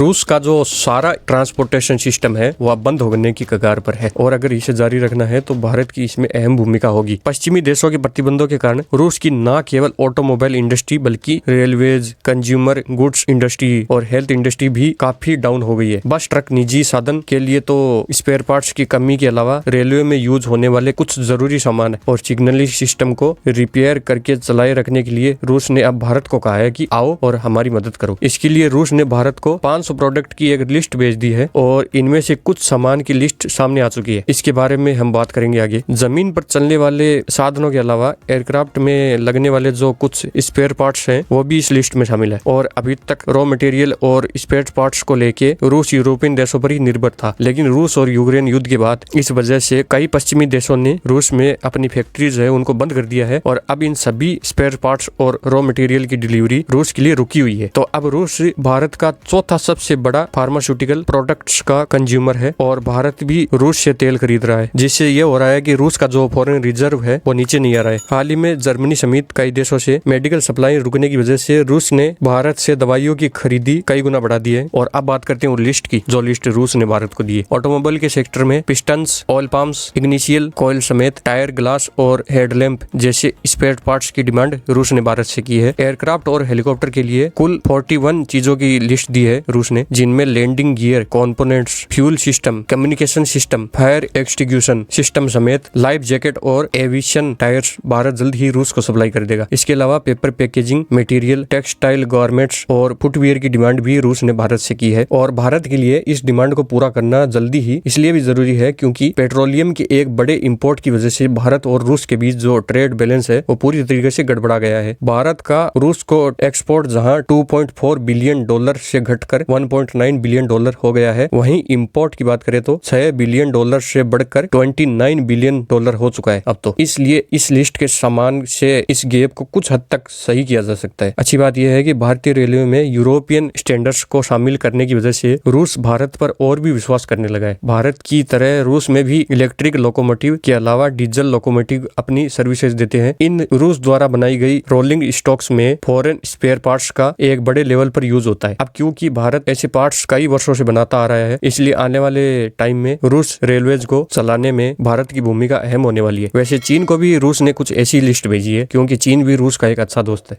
रूस का जो सारा ट्रांसपोर्टेशन सिस्टम है वो अब बंद होने की कगार पर है और अगर इसे जारी रखना है तो भारत की इसमें अहम भूमिका होगी। पश्चिमी देशों के प्रतिबंधों के कारण रूस की न केवल ऑटोमोबाइल इंडस्ट्री बल्कि रेलवेज, कंज्यूमर गुड्स इंडस्ट्री और हेल्थ इंडस्ट्री भी काफी डाउन हो गई है। बस, ट्रक, निजी साधन के लिए तो स्पेयर पार्ट्स की कमी के अलावा रेलवे में यूज होने वाले कुछ जरूरी सामान और सिग्नलिंग सिस्टम को रिपेयर करके चलाए रखने के लिए रूस ने अब भारत को कहा है कि आओ और हमारी मदद करो। इसके लिए रूस ने भारत को 500 प्रोडक्ट की एक लिस्ट भेज दी है और इनमें से कुछ सामान की लिस्ट सामने आ चुकी है। इसके बारे में हम बात करेंगे आगे। जमीन पर चलने वाले साधनों के अलावा एयरक्राफ्ट में लगने वाले जो कुछ स्पेयर पार्ट्स हैं वो भी इस लिस्ट में शामिल है और अभी तक रॉ मटेरियल और स्पेयर पार्ट्स को लेके रूस यूरोपियन देशों पर ही निर्भर था, लेकिन रूस और यूक्रेन युद्ध के बाद इस वजह से कई पश्चिमी देशों ने रूस में अपनी फैक्ट्रीज है उनको बंद कर दिया है और अब इन सभी स्पेयर पार्ट्स और रॉ मटेरियल की डिलीवरी रूस के लिए रुकी हुई है। तो अब रूस भारत का चौथा सबसे बड़ा फार्मास्यूटिकल प्रोडक्ट्स का कंज्यूमर है और भारत भी रूस से तेल खरीद रहा है, जिससे ये हो रहा है कि रूस का जो फॉरेन रिजर्व है वो नीचे नहीं आ रहा है। हाल ही में जर्मनी समेत कई देशों से मेडिकल सप्लाई रुकने की वजह से रूस ने भारत से दवाइयों की खरीदी कई गुना बढ़ा दी है। और अब बात करते हैं लिस्ट की, जो लिस्ट रूस ने भारत को दी है। ऑटोमोबाइल के सेक्टर में पिस्टन्स, ऑयल पंप्स, इग्निशियल कॉइल समेत टायर, ग्लास और हेडलैम्प जैसे स्पेयर पार्ट्स की डिमांड रूस ने भारत से की है। एयरक्राफ्ट और हेलीकॉप्टर के लिए कुल 41 चीजों की लिस्ट दी है रूस ने, जिनमें landing gear, components, fuel system, communication system, fire extinguishing system समेत लाइफ जैकेट और एविएशन टायर्स भारत जल्द ही रूस को सप्लाई कर देगा। इसके अलावा paper packaging material, textile garments और फुटवियर की डिमांड भी रूस ने भारत से की है और भारत के लिए इस डिमांड को पूरा करना जल्दी ही इसलिए भी जरूरी है क्योंकि पेट्रोलियम के एक बड़े इंपोर्ट की वजह से भारत और रूस के बीच जो ट्रेड बैलेंस है वो पूरी तरीके से गड़बड़ा गया है। भारत का रूस को एक्सपोर्ट जहां 2.4 बिलियन डॉलर से घटकर 1.9 बिलियन डॉलर हो गया है, वहीं इंपोर्ट की बात करें तो 6 बिलियन डॉलर से बढ़कर 29 बिलियन डॉलर हो चुका है अब तो। इसलिए इस लिस्ट के सामान से इस गैप को कुछ हद तक सही किया जा सकता है। अच्छी बात यह है कि भारतीय रेलवे में यूरोपियन स्टैंडर्ड्स को शामिल करने की वजह से रूस भारत पर और भी विश्वास करने लगा है। भारत की तरह रूस में भी इलेक्ट्रिक लोकोमोटिव के अलावा डीजल लोकोमोटिव अपनी सर्विसेज देते हैं। इन रूस द्वारा बनाई गई रोलिंग स्टॉक्स में फॉरेन स्पेयर पार्ट्स का एक बड़े लेवल पर यूज होता है। अब क्योंकि भारत ऐसे पार्ट्स कई वर्षों से बनाता आ रहा है, इसलिए आने वाले टाइम में रूस रेलवेज को चलाने में भारत की भूमिका अहम होने वाली है। वैसे चीन को भी रूस ने कुछ ऐसी लिस्ट भेजी है क्योंकि चीन भी रूस का एक अच्छा दोस्त है।